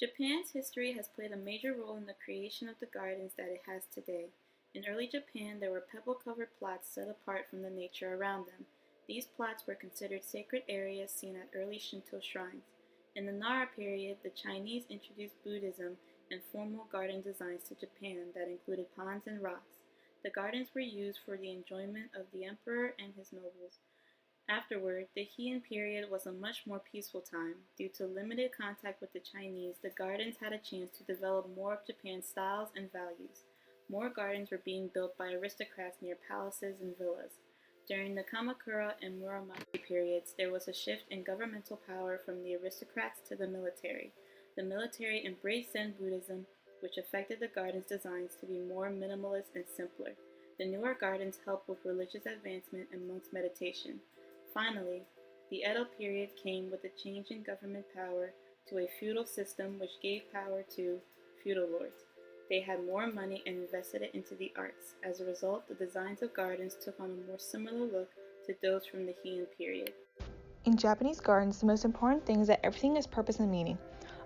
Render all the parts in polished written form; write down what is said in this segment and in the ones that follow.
Japan's history has played a major role in the creation of the gardens that it has today. In early Japan, there were pebble-covered plots set apart from the nature around them. These plots were considered sacred areas seen at early Shinto shrines. In the Nara period, the Chinese introduced Buddhism and formal garden designs to Japan that included ponds and rocks. The gardens were used for the enjoyment of the emperor and his nobles. Afterward, the Heian period was a much more peaceful time. Due to limited contact with the Chinese, the gardens had a chance to develop more of Japan's styles and values. More gardens were being built by aristocrats near palaces and villas. During the Kamakura and Muromachi periods, there was a shift in governmental power from the aristocrats to the military. The military embraced Zen Buddhism, which affected the gardens' designs to be more minimalist and simpler. The newer gardens helped with religious advancement and monks' meditation. Finally, the Edo period came with a change in government power to a feudal system which gave power to feudal lords. They had more money and invested it into the arts. As a result, the designs of gardens took on a more similar look to those from the Heian period. In Japanese gardens, the most important thing is that everything has purpose and meaning.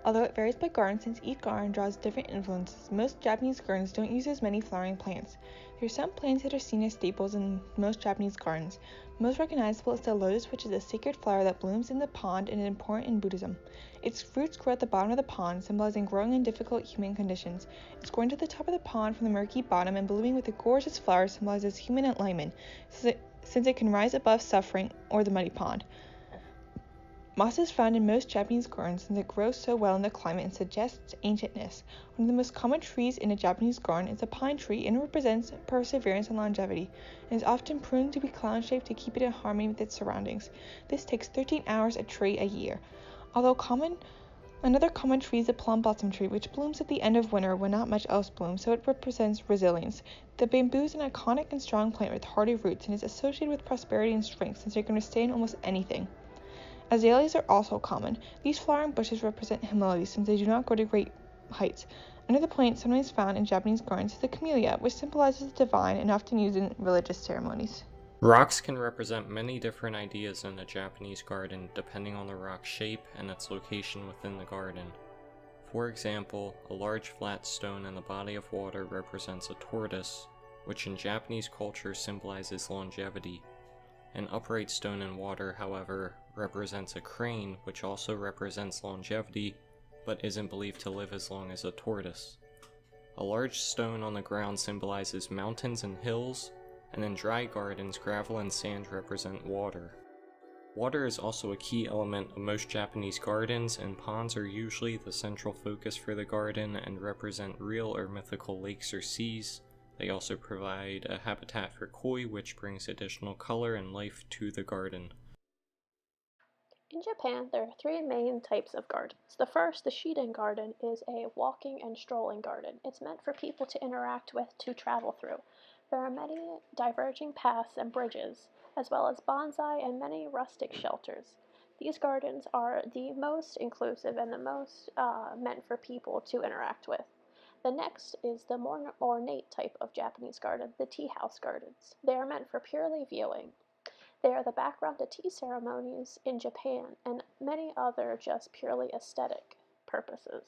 Although it varies by garden since each garden draws different influences, most Japanese gardens don't use as many flowering plants. There are some plants that are seen as staples in most Japanese gardens. Most recognizable is the lotus, which is a sacred flower that blooms in the pond and is important in Buddhism. Its roots grow at the bottom of the pond, symbolizing growing in difficult human conditions. It's growing to the top of the pond from the murky bottom and blooming with a gorgeous flower symbolizes human enlightenment, since it can rise above suffering or the muddy pond. Moss is found in most Japanese gardens since it grows so well in the climate and suggests ancientness. One of the most common trees in a Japanese garden is a pine tree and represents perseverance and longevity, and is often pruned to be cloud-shaped to keep it in harmony with its surroundings. This takes 13 hours a tree a year. Another common tree is the plum blossom tree, which blooms at the end of winter when not much else blooms, so it represents resilience. The bamboo is an iconic and strong plant with hardy roots and is associated with prosperity and strength since it can withstand almost anything. Azaleas are also common. These flowering bushes represent humility since they do not grow to great heights. Another plant sometimes found in Japanese gardens is the camellia, which symbolizes the divine and often used in religious ceremonies. Rocks can represent many different ideas in a Japanese garden depending on the rock's shape and its location within the garden. For example, a large flat stone in the body of water represents a tortoise, which in Japanese culture symbolizes longevity. An upright stone in water, however, represents a crane, which also represents longevity, but isn't believed to live as long as a tortoise. A large stone on the ground symbolizes mountains and hills, and in dry gardens, gravel and sand represent water. Water is also a key element of most Japanese gardens, and ponds are usually the central focus for the garden and represent real or mythical lakes or seas. They also provide a habitat for koi, which brings additional color and life to the garden. In Japan, there are three main types of gardens. The first, the Shiden garden, is a walking and strolling garden. It's meant for people to interact with, to travel through. There are many diverging paths and bridges, as well as bonsai and many rustic shelters. These gardens are the most inclusive and the most meant for people to interact with. The next is the more ornate type of Japanese garden, the tea house gardens. They are meant for purely viewing. They are the background to tea ceremonies in Japan and many other just purely aesthetic purposes.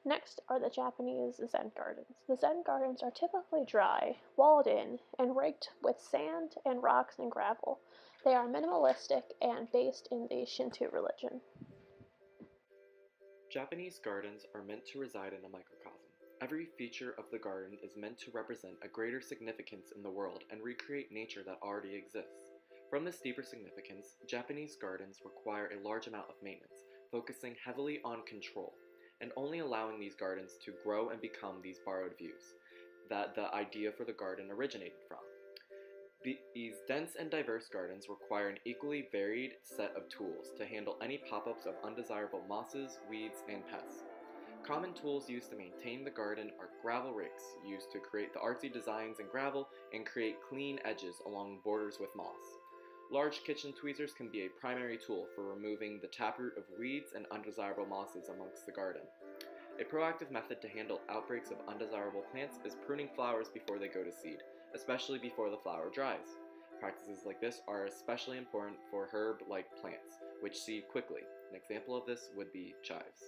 Next are the Japanese Zen gardens. The Zen gardens are typically dry, walled in, and raked with sand and rocks and gravel. They are minimalistic and based in the Shinto religion. Japanese gardens are meant to reside in a microcosm. Every feature of the garden is meant to represent a greater significance in the world and recreate nature that already exists. From this deeper significance, Japanese gardens require a large amount of maintenance, focusing heavily on control, and only allowing these gardens to grow and become these borrowed views that the idea for the garden originated from. These dense and diverse gardens require an equally varied set of tools to handle any pop-ups of undesirable mosses, weeds, and pests. Common tools used to maintain the garden are gravel rakes, used to create the artsy designs in gravel and create clean edges along borders with moss. Large kitchen tweezers can be a primary tool for removing the taproot of weeds and undesirable mosses amongst the garden. A proactive method to handle outbreaks of undesirable plants is pruning flowers before they go to seed, especially before the flower dries. Practices like this are especially important for herb-like plants, which seed quickly. An example of this would be chives.